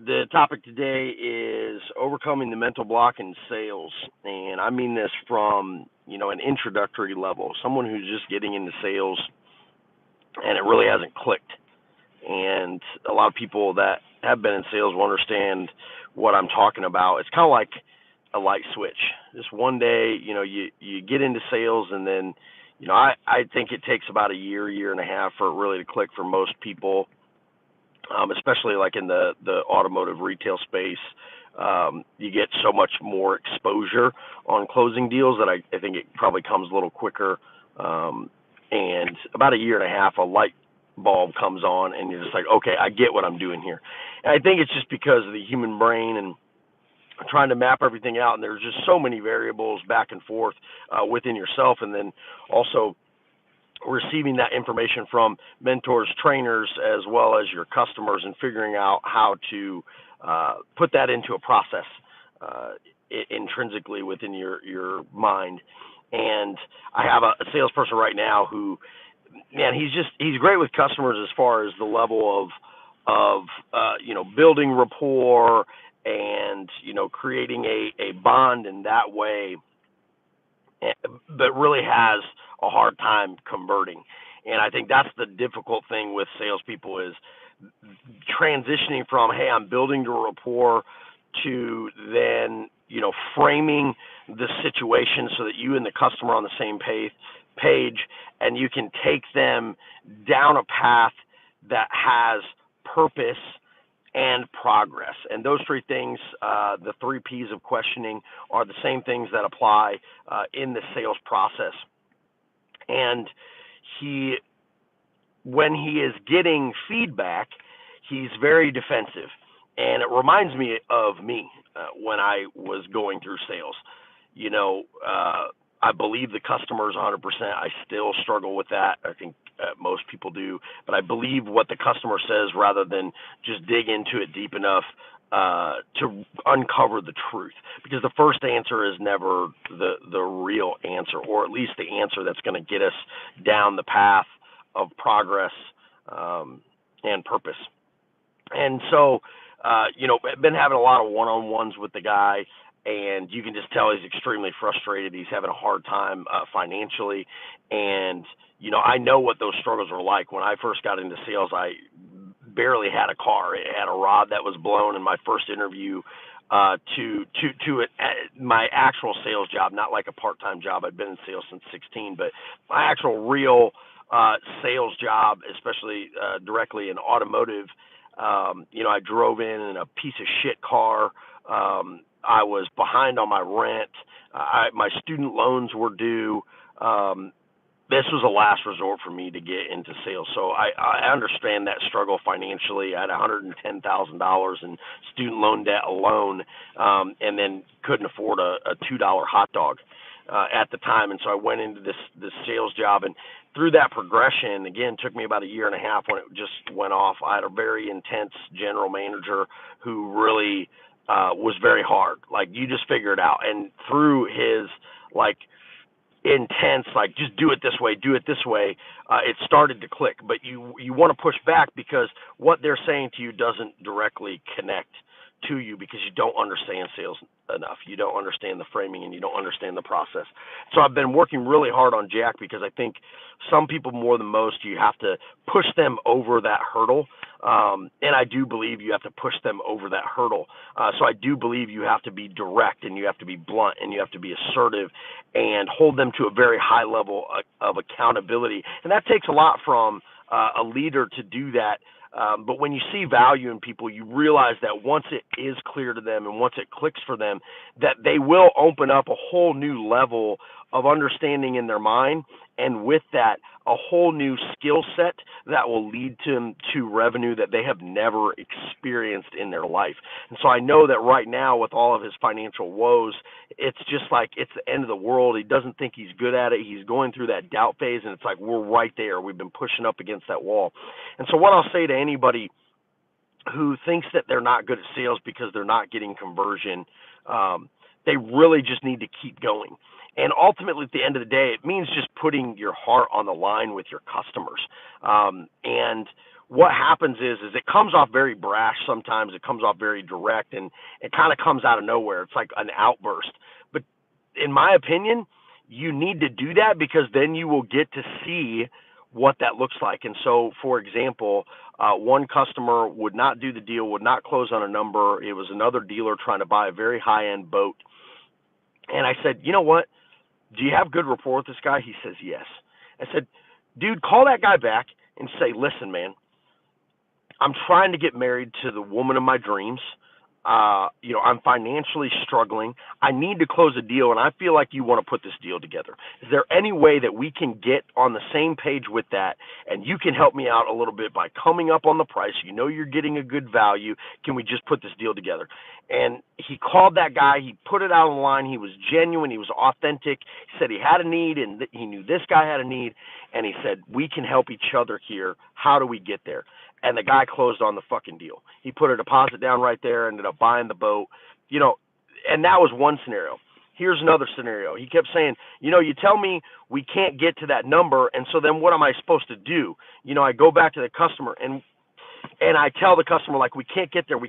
The topic today is overcoming the mental block in sales. And I mean this from, an introductory level, someone who's just getting into sales and it really hasn't clicked. And a lot of people that have been in sales will understand what I'm talking about. It's kind of like a light switch. Just one day, you get into sales and then, I think it takes about a year and a half for it really to click for most people, especially like in the automotive retail space. You get so much more exposure on closing deals that I think it probably comes a little quicker. And about a year and a half, a light bulb comes on, and you're just like, okay, I get what I'm doing here. And I think it's just because of the human brain and trying to map everything out, and there's just so many variables back and forth within yourself, and then also receiving that information from mentors, trainers, as well as your customers, and figuring out how to put that into a process intrinsically within your mind. And I have a salesperson right now who, man, he's great with customers as far as the level of building rapport and creating a bond in that way, but really has a hard time converting. And I think that's the difficult thing with salespeople is transitioning from, hey, I'm building the rapport, to then framing the situation so that you and the customer are on the same page, and you can take them down a path that has purpose and progress. And those three things, the three P's of questioning, are the same things that apply in the sales process. And when he is getting feedback, he's very defensive. And it reminds me of me when I was going through sales. I believe the customer is 100%. I still struggle with that. I think most people do. But I believe what the customer says rather than just dig into it deep enough to uncover the truth. Because the first answer is never the real answer, or at least the answer that's going to get us down the path of progress and purpose. And so, been having a lot of one-on-ones with the guy, and you can just tell he's extremely frustrated. He's having a hard time financially. And, I know what those struggles were like. When I first got into sales, I barely had a car. It had a rod that was blown in my first interview to my actual sales job, not like a part-time job. I'd been in sales since 16, but my actual real sales job, especially directly in automotive. I drove in a piece of shit car. I was behind on my rent. My student loans were due. This was a last resort for me to get into sales. So I understand that struggle financially. I had $110,000 in student loan debt alone, and then couldn't afford a $2 hot dog at the time. And so I went into this sales job, and through that progression, again, took me about a year and a half when it just went off. I had a very intense general manager who really was very hard. Like, you just figure it out. And through his, intense, just do it this way, it started to click. But you want to push back because what they're saying to you doesn't directly connect to you because you don't understand sales enough. You don't understand the framing and you don't understand the process. So I've been working really hard on Jack because I think some people more than most, you have to push them over that hurdle. And I do believe you have to push them over that hurdle. So I do believe you have to be direct and you have to be blunt and you have to be assertive and hold them to a very high level of accountability. And that takes a lot from a leader to do that. But when you see value in people, you realize that once it is clear to them and once it clicks for them, that they will open up a whole new level of understanding in their mind, and with that, a whole new skill set that will lead them to revenue that they have never experienced in their life. And so I know that right now, with all of his financial woes, it's just like it's the end of the world. He doesn't think he's good at it. He's going through that doubt phase, and it's like we're right there. We've been pushing up against that wall. And so what I'll say to anybody who thinks that they're not good at sales because they're not getting conversion, They really just need to keep going. And ultimately, at the end of the day, it means just putting your heart on the line with your customers. And what happens is it comes off very brash sometimes. It comes off very direct, and it kind of comes out of nowhere. It's like an outburst. But in my opinion, you need to do that because then you will get to see what that looks like. And so, for example, one customer would not do the deal, would not close on a number. It was another dealer trying to buy a very high-end boat. And I said, you know what? Do you have good rapport with this guy? He says, yes. I said, dude, call that guy back and say, listen, man, I'm trying to get married to the woman of my dreams. I'm financially struggling. I need to close a deal, and I feel like you want to put this deal together. Is there any way that we can get on the same page with that, and you can help me out a little bit by coming up on the price? You know you're getting a good value. Can we just put this deal together? And he called that guy. He put it out on the line. He was genuine. He was authentic. He said he had a need, and he knew this guy had a need, and he said, we can help each other here. How do we get there? And the guy closed on the fucking deal. He put a deposit down right there, ended up buying the boat, and that was one scenario. Here's another scenario. He kept saying, you tell me we can't get to that number, and so then what am I supposed to do? I go back to the customer, and I tell the customer, like, we can't get there.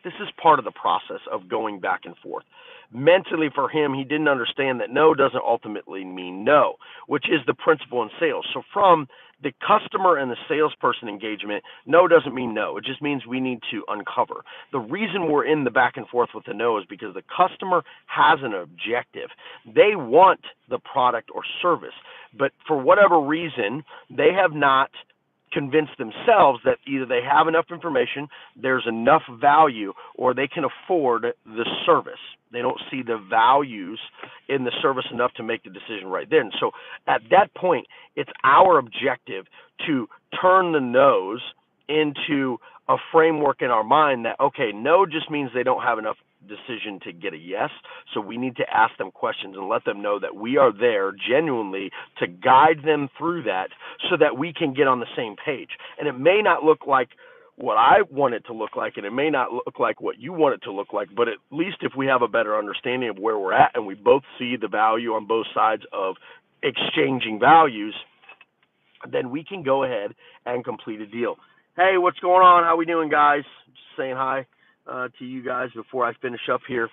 This is part of the process of going back and forth. Mentally for him, he didn't understand that no doesn't ultimately mean no, which is the principle in sales. So from the customer and the salesperson engagement, no doesn't mean no. It just means we need to uncover. The reason we're in the back and forth with the no is because the customer has an objective. They want the product or service, but for whatever reason, they have not convince themselves that either they have enough information, there's enough value, or they can afford the service. They don't see the values in the service enough to make the decision right then. So at that point, it's our objective to turn the no's into a framework in our mind that, okay, no just means they don't have enough decision to get a yes. So we need to ask them questions and let them know that we are there genuinely to guide them through that so that we can get on the same page. And it may not look like what I want it to look like, and it may not look like what you want it to look like, but at least if we have a better understanding of where we're at and we both see the value on both sides of exchanging values, then we can go ahead and complete a deal. Hey, what's going on? How we doing, guys? Just saying hi to you guys before I finish up here.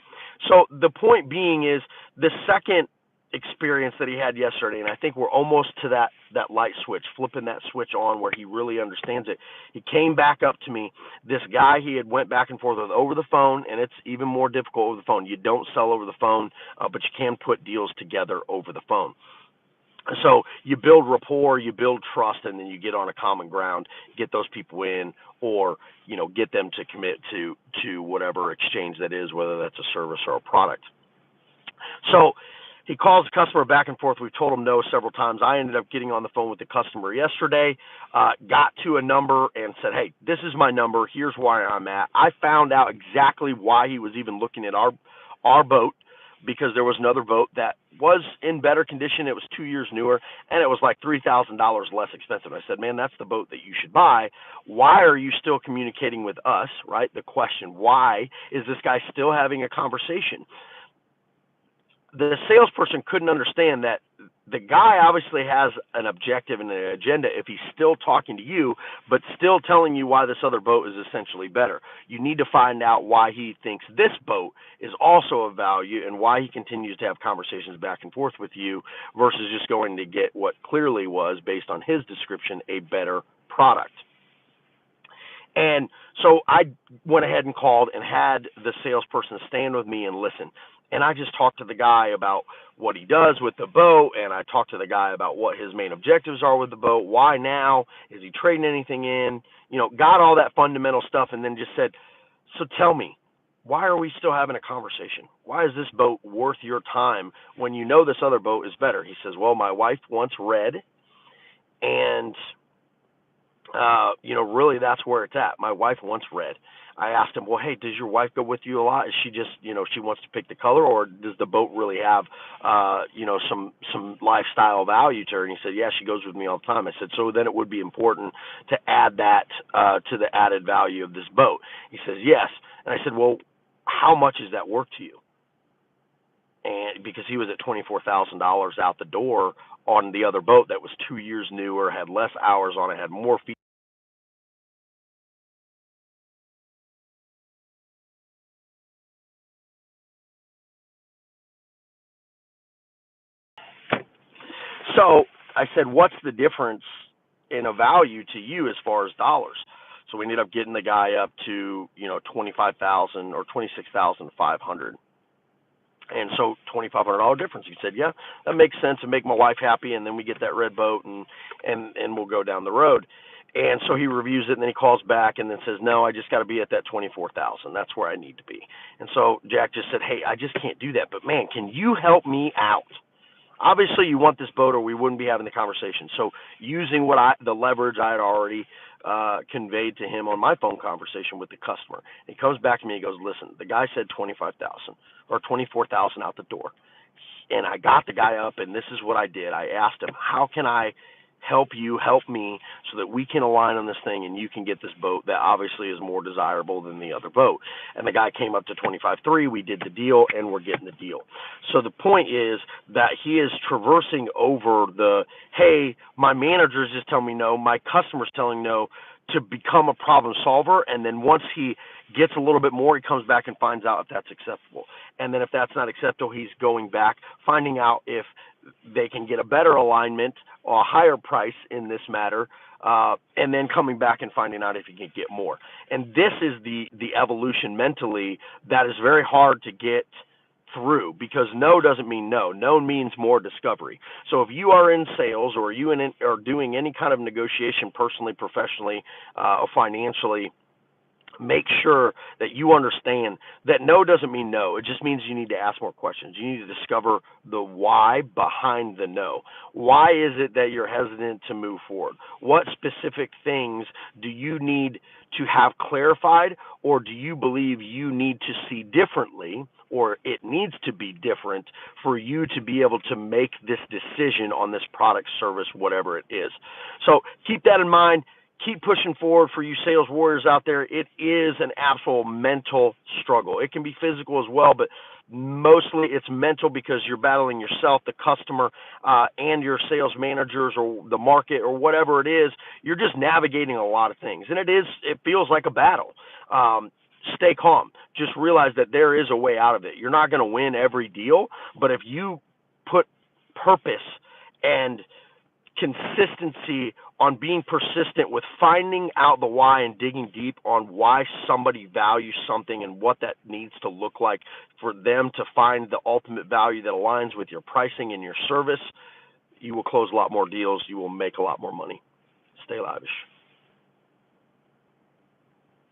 So the point being is the second experience that he had yesterday, and I think we're almost to that light switch, flipping that switch on where he really understands it. He came back up to me. This guy he had went back and forth with over the phone, and it's even more difficult over the phone. You don't sell over the phone, but you can put deals together over the phone. So you build rapport, you build trust, and then you get on a common ground, get those people in, or get them to commit to whatever exchange that is, whether that's a service or a product. So he calls the customer back and forth. We've told him no several times. I ended up getting on the phone with the customer yesterday, got to a number and said, hey, this is my number. Here's where I'm at. I found out exactly why he was even looking at our boat, because there was another boat that was in better condition. It was 2 years newer, and it was like $3,000 less expensive. I said, man, that's the boat that you should buy. Why are you still communicating with us, right? The question, why is this guy still having a conversation? The salesperson couldn't understand that the guy obviously has an objective and an agenda if he's still talking to you, but still telling you why this other boat is essentially better. You need to find out why he thinks this boat is also of value and why he continues to have conversations back and forth with you versus just going to get what clearly was, based on his description, a better product. And so I went ahead and called and had the salesperson stand with me and listen. And I just talked to the guy about what he does with the boat, and I talked to the guy about what his main objectives are with the boat, why now, is he trading anything in, got all that fundamental stuff, and then just said, so tell me, why are we still having a conversation? Why is this boat worth your time when you know this other boat is better? He says, well, my wife wants red, and really that's where it's at. My wife wants red. I asked him, well, hey, does your wife go with you a lot? Is she just, she wants to pick the color, or does the boat really have, some lifestyle value to her? And he said, yeah, she goes with me all the time. I said, so then it would be important to add that to the added value of this boat. He says, yes. And I said, well, how much is that worth to you? and because he was at $24,000 out the door on the other boat that was 2 years newer, had less hours on it, had more feet. So I said, what's the difference in a value to you as far as dollars? So we ended up getting the guy up to 25,000 or 26,500. And so $2,500 difference. He said, yeah, that makes sense and make my wife happy, and then we get that red boat and we'll go down the road. And so he reviews it, and then he calls back and then says, no, I just got to be at that 24,000. That's where I need to be. And so Jack just said, hey, I just can't do that, but man, can you help me out? Obviously you want this boat or we wouldn't be having the conversation. So using the leverage I had already conveyed to him on my phone conversation with the customer, he comes back to me and goes, listen, the guy said 25,000 or 24,000 out the door, and I got the guy up, and this is what I did. I asked him, how can I help you help me so that we can align on this thing and you can get this boat that obviously is more desirable than the other boat? And the guy came up to 25.3. We did the deal, and we're getting the deal. So the point is that he is traversing over the, hey, my manager is just telling me no, my customer's telling no, to become a problem solver. And then once he gets a little bit more, he comes back and finds out if that's acceptable. And then if that's not acceptable, he's going back, finding out if they can get a better alignment or a higher price in this matter, and then coming back and finding out if he can get more. And this is the evolution mentally that is very hard to get through, because no doesn't mean no. No means more discovery. So if you are in sales or you are doing any kind of negotiation personally, professionally, or financially, make sure that you understand that no doesn't mean no. It just means you need to ask more questions. You need to discover the why behind the no. Why is it that you're hesitant to move forward? What specific things do you need to have clarified, or do you believe you need to see differently, or it needs to be different for you to be able to make this decision on this product, service, whatever it is? So keep that in mind. Keep pushing forward for you sales warriors out there. It is an absolute mental struggle. It can be physical as well, but mostly it's mental, because you're battling yourself, the customer, and your sales managers or the market or whatever it is. You're just navigating a lot of things, and it feels like a battle. Stay calm. Just realize that there is a way out of it. You're not going to win every deal, but if you put purpose and consistency on being persistent with finding out the why and digging deep on why somebody values something and what that needs to look like for them to find the ultimate value that aligns with your pricing and your service, you will close a lot more deals. You will make a lot more money. Stay lavish.